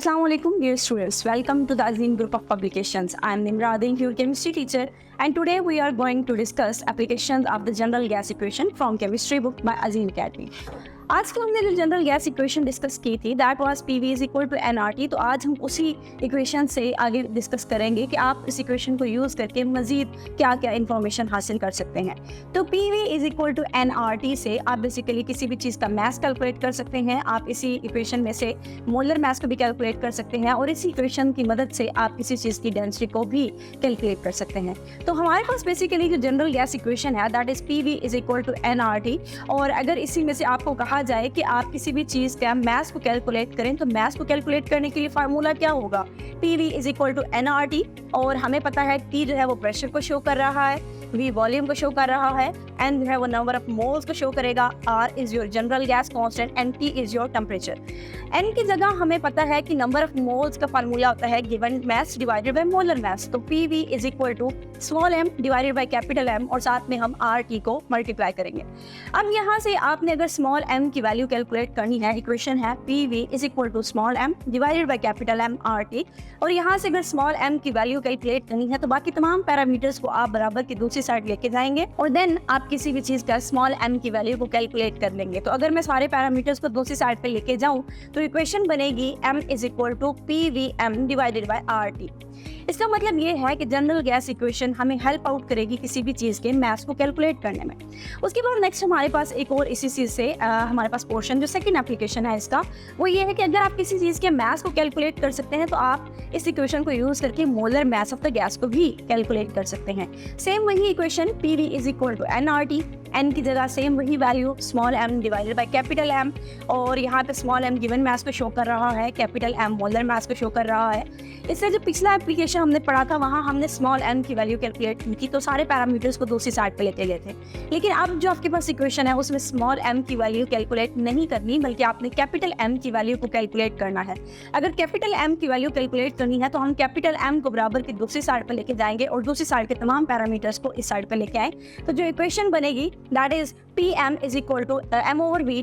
Assalamu alaikum dear students, welcome to the Azim group of publications. I am Nimra Adin, your chemistry teacher, and today we are going to discuss applications of the general gas equation from chemistry book by Azim Academy. आज कल हमने जो general gas equation discuss की थी that was PV is equal to NRT। तो आज हम उसी इक्वेशन से आगे डिस्कस करेंगे कि आप इस इक्वेशन को यूज़ करके मज़ीद क्या क्या इन्फॉर्मेशन हासिल कर सकते हैं। तो PV is equal to NRT से आप बेसिकली किसी भी चीज़ का मास कैलकुलेट कर सकते हैं। आप इसी इक्वेशन में से मोलर मास को भी कैलकुलेट कर सकते हैं और इसी इक्वेशन की मदद से आप किसी चीज़ की डेंसिटी को भी कैलकुलेट कर सकते हैं। तो हमारे पास बेसिकली जो जनरल गैस इक्वेशन है that is PV is equal to NRT। और अगर इसी में से आपको कहा जाए कि आप किसी भी चीज़ का मास को कैलकुलेट करें तो मास को कैलकुलेट करने के लिए फार्मूला क्या होगा, PV is equal to NRT। और हमें पता है T जो है वो प्रेशर को शो कर रहा है, V वॉल्यूम को शो कर रहा है, N जो है वो नंबर ऑफ मोल्स को शो करेगा, R is your general gas constant and T is your temperature. N की जगह हमें पता है कि नंबर ऑफ मोल्स का फार्मूला होता है given mass divided by molar mass. तो PV is equal to small m divided by capital M और साथ में हम RT को मल्टीप्लाई करेंगे। अब यहाँ से आपने अगर स्मॉल m की वैल्यू कैलकुलेट करनी है, इक्वेशन है PV is equal to small m divided by capital M RT। और यहाँ से अगर स्मॉल m की वैल्यू कैलकुलेट करनी है तो बाकी तमाम पैरामीटर्स को आप बराबर की दूसरी साइड लेके जाएंगे और देन आप किसी भी चीज़ का स्मॉल m की वैल्यू को कैलकुलेट कर लेंगे। तो अगर मैं सारे पैरामीटर्स को दूसरी साइड पे लेके जाऊँ तो इक्वेशन बनेगी m is equal to PVM divided by RT। इसका मतलब ये है कि जनरल गैस इक्वेशन हमें हेल्प आउट करेगी किसी भी चीज़ के मास को कैलकुलेट करने में। उसके बाद नेक्स्ट हमारे पास एक और इसी चीज़ से हमारे पास पोर्शन जो सेकंड एप्लीकेशन है इसका वो ये है कि अगर आप किसी चीज़ के मास को कैलकुलेट कर सकते हैं तो आप इस इक्वेशन को यूज़ करके molar mass of the gas को भी कैलकुलेट कर सकते हैं। सेम वही equation PV is equal to NRT, N की जगह सेम वही value small m divided by capital M। और यहाँ पे स्मॉल m गिवन मास को शो कर रहा है, कैपिटल M मोलर मास को शो कर रहा है। इससे जो पिछला एप्लीकेशन हमने पढ़ा था वहाँ हमने स्मॉल m की वैल्यू कैलकुलेट की थी तो सारे पैरामीटर्स को दूसरी साइड पे लेते गए थे। लेकिन अब जो आपके पास इक्वेशन है उसमें स्मॉल m की वैल्यू कैलकुलेट नहीं करनी बल्कि आपने कैपिटल M की वैल्यू को कैलकुलेट करना है। अगर कैपिटल M की वैल्यू कैलकुलेट करनी है तो हम कैपिटल M को बराबर की दूसरी साइड पर लेके जाएंगे और दूसरी साइड के तमाम पैरामीटर्स को इस साइड पर लेके आए। तो जो इक्वेशन बनेगी that is PM is equal to M over V,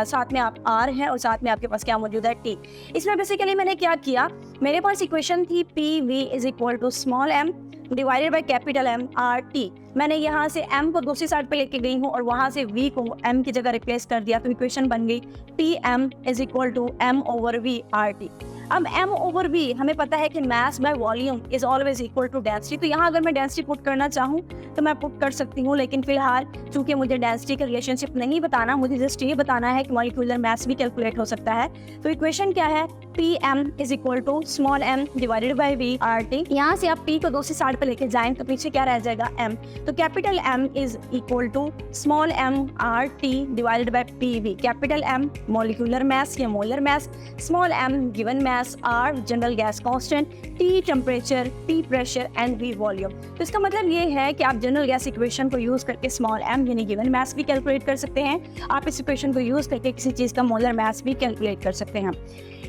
साथ में आप R है और साथ में आपके पास क्या मौजूद है T। इसमें बेसिकली मैंने क्या किया, मेरे पास इक्वेशन थी PV is equal to small m divided by capital M RT। मैंने यहाँ से m को दूसरी साइड पे लेके गई हूँ और वहाँ से v को m की जगह रिप्लेस कर दिया तो इक्वेशन बन गई PM is equal to M over V RT। अब m ओवर v हमें पता है कि mass by volume is always equal to density. तो यहाँ अगर मैं डेंसिटी पुट करना चाहूँ तो मैं पुट कर सकती हूँ, लेकिन फिलहाल चूंकि मुझे डेंसिटी का रिलेशनशिप नहीं बताना, मुझे जस्ट ये बताना है कि मॉलिक्यूलर मास भी कैलकुलेट हो सकता है। तो इक्वेशन क्या है, PM is equal to small m divided by V RT। यहाँ से आप P को दूसरी साइड पर लेके जाएं तो पीछे क्या रह जाएगा m। तो capital M is equal to small m RT divided by PV। Capital M molecular mass या molar mass, small m given mass, R general gas constant, T temperature, P pressure and V volume. तो इसका मतलब ये है कि आप general gas equation को use करके स्मॉल m यानी गिवन मास भी कैलकुलेट कर सकते हैं। आप इस इक्वेशन को यूज करके किसी चीज़ का मोलर मास भी कैलकुलेट कर सकते हैं।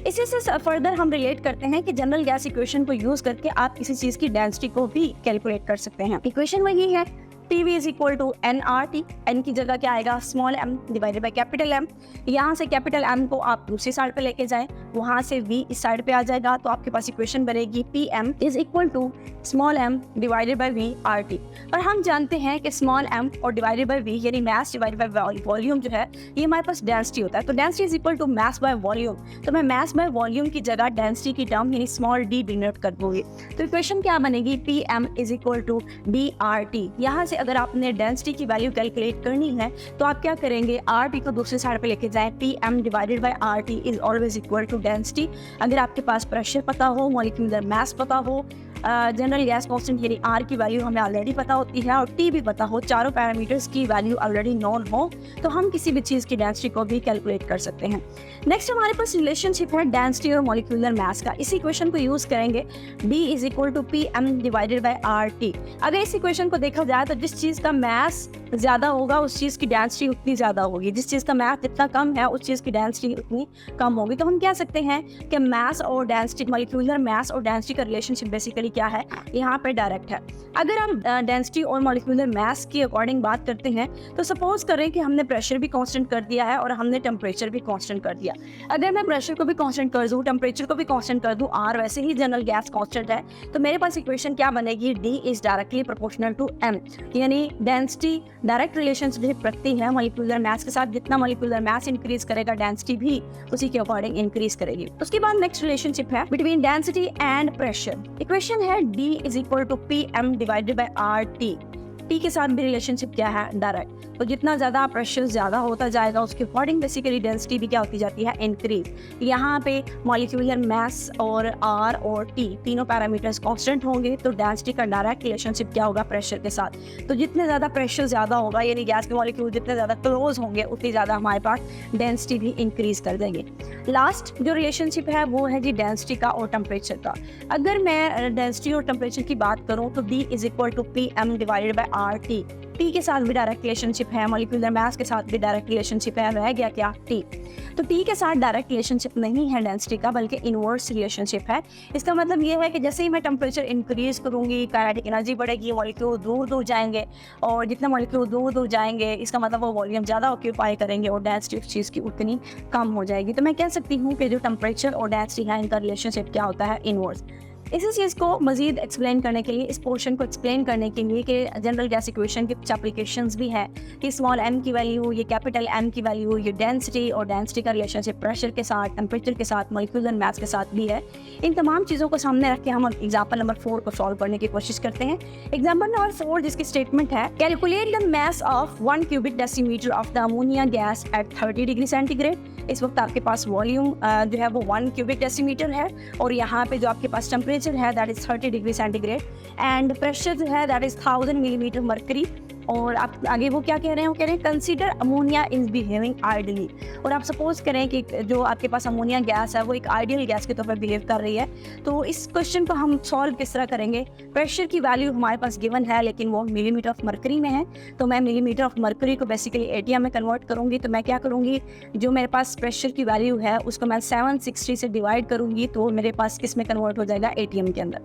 इसी से फर्दर हम रिलेट करते हैं कि जनरल गैस इक्वेशन को यूज करके आप किसी चीज़ की डेंसिटी को भी कैलकुलेट कर सकते हैं। इक्वेशन वही है PV is equal to NRT, N की जगह क्या आएगा small m divided by capital M। यहाँ से कैपिटल M को आप दूसरी साइड पे लेके जाएं, वहाँ से V इस साइड पे आ जाएगा तो आपके पास इक्वेशन बनेगी PM is equal to small m divided by V RT। और हम जानते हैं कि स्मॉल m और डिवाइडेड बाय V यानी मास डिवाइडेड बाय वॉल्यूम जो है ये हमारे पास डेंसिटी होता है। तो density is equal to mass by volume. तो मैं मास बाय वॉल्यूम की जगह डेंसिटी की टर्म यानी स्मॉल d डिनोट कर दूंगी। तो इक्वेशन क्या बनेगी, PM is equal to DRT। यहाँ से अगर आपने डेंसिटी की वैल्यू कैलकुलेट करनी है तो आप क्या करेंगे, RT को दूसरी साइड पे लेके जाएं। PM divided by RT is always equal to density. अगर आपके पास प्रेशर पता हो, मॉलिक्यूलर मास पता हो, जनरल गैस कांस्टेंट यानी R की वैल्यू हमें ऑलरेडी पता होती है और T भी पता हो, चारों पैरामीटर्स की वैल्यू ऑलरेडी नोन हो तो हम किसी भी चीज़ की डेंसिटी को भी कैलकुलेट कर सकते हैं। नेक्स्ट हमारे पास रिलेशनशिप है डेंसिटी और मॉलिक्यूलर मास का। इस इक्वेशन को यूज़ करेंगे D is equal to PM divided by RT। अगर इस इक्वेशन को देखा जाए तो जिस चीज़ का मास ज़्यादा होगा उस चीज़ की डेंसिटी उतनी ज़्यादा होगी, जिस चीज़ का मास जितना कम है उस चीज़ की डेंसिटी उतनी कम होगी। तो हम कह सकते हैं कि मास और डेंसिटी, मॉलिक्यूलर मास और डेंसिटी का रिलेशनशिप बेसिकली क्या है, यहाँ पे डायरेक्ट है। अगर हम डेंसिटी और मॉलिक्यूलर मास की अकॉर्डिंग बात करते हैं तो सपोज करें कि हमने प्रेशर भी कांस्टेंट कर दिया है और हमने टेम्परेचर भी कांस्टेंट कर दिया। अगर मैं प्रेशर को भी कांस्टेंट कर दूँ, टेम्परेचर को भी कांस्टेंट कर दूँ, आर वैसे ही जनरल गैस कांस्टेंट है, तो मेरे पास इक्वेशन क्या बनेगी, D is directly proportional to M, यानी डेंसिटी डायरेक्ट रिलेशनशिप रखती है मॉलिक्यूलर मास के साथ। जितना मॉलिक्यूलर मास इंक्रीज करेगा, डेंसिटी भी उसी के अकॉर्डिंग इंक्रीज करेगी। उसके बाद नेक्स्ट रिलेशनशिप है between density and pressure. Equation है D is equal to P M divided by R T. T के साथ भी रिलेशनशिप क्या है, डायरेक्ट। तो जितना ज़्यादा प्रेशर ज़्यादा होता जाएगा उसके अकॉर्डिंग बेसिकली डेंसिटी भी क्या होती जाती है, इंक्रीज। यहाँ पे मॉलिक्यूलर मास और आर और टी तीनों पैरामीटर्स कांस्टेंट होंगे, तो डेंसिटी का डायरेक्ट रिलेशनशिप क्या होगा, प्रेशर के साथ। तो जितने ज़्यादा प्रेशर ज़्यादा होगा, यानी गैस के मॉलिक्यूल जितने ज़्यादा क्लोज होंगे, उतनी ज़्यादा हमारे पास डेंसिटी भी इंक्रीज कर देंगे। लास्ट जो रिलेशनशिप है वो है जी डेंसिटी का और टेम्परेचर का। अगर मैं डेंसिटी और टेम्परेचर की बात करूँ तो D is equal to P M divided by R T. T के साथ भी डायरेक्ट रिलेशनशिप है, मॉलिक्यूलर मास के साथ भी डायरेक्ट रिलेशनशिप है, रह गया क्या, टी। तो टी के साथ डायरेक्ट रिलेशनशिप नहीं है डेंसिटी का, बल्कि इनवर्स रिलेशनशिप है। इसका मतलब ये है कि जैसे ही मैं टेम्परेचर इंक्रीज करूंगी, काइनेटिक एनर्जी बढ़ेगी, मॉलिक्यूल दूर दूर जाएंगे, और जितना मॉलिक्यूल दूर दूर जाएंगे इसका मतलब वो वॉल्यूम ज़्यादा ऑक्यूपाई करेंगे और डेंसिटी उस चीज़ की उतनी कम हो जाएगी। तो मैं कह सकती हूँ कि जो टेम्परेचर और डेंसिटी है, इनका रिलेशनशिप क्या होता है, इनवर्स। इसी चीज़ को मजीद एक्सप्लेन करने के लिए, इस पोर्शन को एक्सप्लेन करने के लिए कि जनरल गैस इक्वेशन के कुछ एप्लीकेशंस भी हैं कि स्मॉल एम की वैल्यू, ये कैपिटल एम की वैल्यू, ये डेंसिटी और डेंसिटी का रिलेशनशिप प्रेशर के साथ, टेम्परेचर के साथ, मॉलिक्यूलर मास के साथ भी है। इन तमाम चीज़ों को सामने रख के हम एग्जाम्पल नंबर 4 को सॉल्व करने की कोशिश करते हैं। एग्जाम्पल नंबर 4 जिसकी स्टेटमेंट है, calculate the mass of 1 cubic decimetre of the ammonia gas at 30 degree centigrade. इस वक्त आपके पास वॉल्यूम जो है वो 1 क्यूबिक डेसीमीटर है, और यहाँ पे जो आपके पास टेम्परेचर है that is 30 degree centigrade, and pressure जो है दैट इज 1000 मिलीमीटर मर्करी। और आप आगे वो क्या कह रहे हैं, वो कह रहे हैं consider ammonia is behaving ideally. और आप सपोज करें कि जो आपके पास अमोनिया गैस है वो एक आइडियल गैस के तौर पर बिहेव कर रही है। तो इस क्वेश्चन को हम सॉल्व किस तरह करेंगे, प्रेशर की वैल्यू हमारे पास गिवन है लेकिन वो मिलीमीटर ऑफ मर्करी में है, तो मैं मिलीमीटर ऑफ मर्करी को बेसिकली एटीएम में कन्वर्ट करूँगी। तो मैं क्या करूँगी, जो मेरे पास प्रेशर की वैल्यू है उसको मैं 760 से डिवाइड करूँगी, तो मेरे पास किस में कन्वर्ट हो जाएगा, एटीएम के अंदर।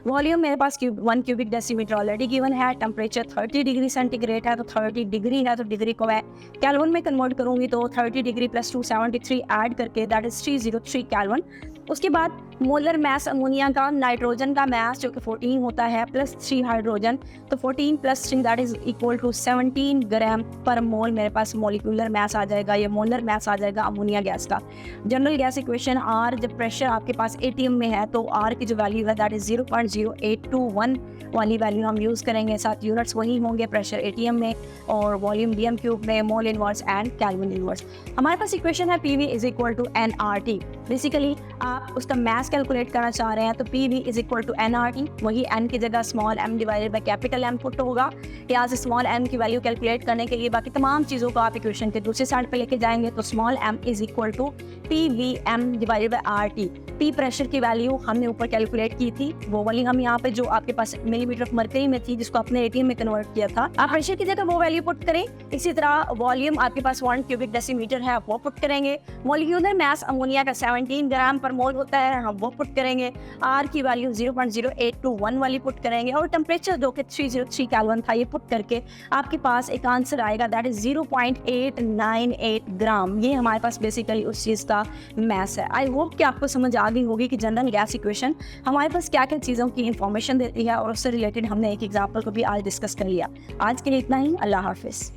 वॉल्यूम मेरे पास 1 क्यूबिक डेसीमीटर ऑलरेडी गिवन है, टेम्परेचर 30 डिग्री सेंटीग्रेड है, तो 30 डिग्री है, तो डिग्री को मैं कैल्विन में कन्वर्ट करूँगी, तो 30 डिग्री प्लस 273 ऐड करके दैट इज 303 कैल्विन। उसके बाद मोलर मास अमोनिया का, नाइट्रोजन का मास जो कि 14 होता है, प्लस 3 हाइड्रोजन, तो 14 plus 3 that is equal to 17 gram per mole मेरे पास मॉलिक्यूलर मास आ जाएगा, या मोलर मास आ जाएगा अमोनिया गैस का। जनरल गैस इक्वेशन आर, जब प्रेशर आपके पास एटीएम में है तो आर की जो वैल्यू है दैट इज 0.0821 वाली वैल्यू हम यूज़ करेंगे। साथ यूनिट्स वही होंगे, प्रेशर एटीएम में और वॉल्यूम डीएम क्यूब में, mole inverse and kelvin inverse. हमारे पास इक्वेशन है P V is equal to N R T. Basically आप उसका मास कैलकुलेट करना चाह रहे हैं तो P V is equal to N R T, वही एन की जगह small M divided by capital M put होगा। यहाँ से स्मॉल एम की वैल्यू कैलकुलेट करने के लिए बाकी तमाम चीज़ों को आप इक्वेशन के दूसरे साइड पे लेके जाएंगे, तो small M is equal to P V M divided by R T. P pressure की वैल्यू हमने ऊपर कैलकुलेट की थी, वो वाली हम यहाँ पे जो आपके पास मिलीमीटर ऑफ मर्करी में थी जिसको आपने एटीएम में कन्वर्ट किया था, आप प्रेशर की जगह वो वैल्यू पुट करें। इसी तरह वॉल्यूम आपके पास 1 क्यूबिक डेसीमीटर है, वो पुट करेंगे। मॉलिक्यूलर मास अमोनिया का 17 ग्राम पर मोल होता है, हम वो पुट करेंगे। आर की वैल्यू 0.0821 वाली पुट करेंगे, और टेम्परेचर जो कि 303 कैल्विन था ये पुट करके आपके पास एक आंसर आएगा दैट इज 0.898 ग्राम। ये हमारे पास बेसिकली उस चीज़ का मास है। आई होप कि आपको समझ आ गई होगी कि जनरल गैस इक्वेशन हमारे पास क्या क्या चीज़ों की इंफॉर्मेशन देती है, और उससे रिलेटेड हमने एक एग्जाम्पल को भी आज डिस्कस कर लिया। आज के लिए इतना ही, अल्लाह हाफिज़।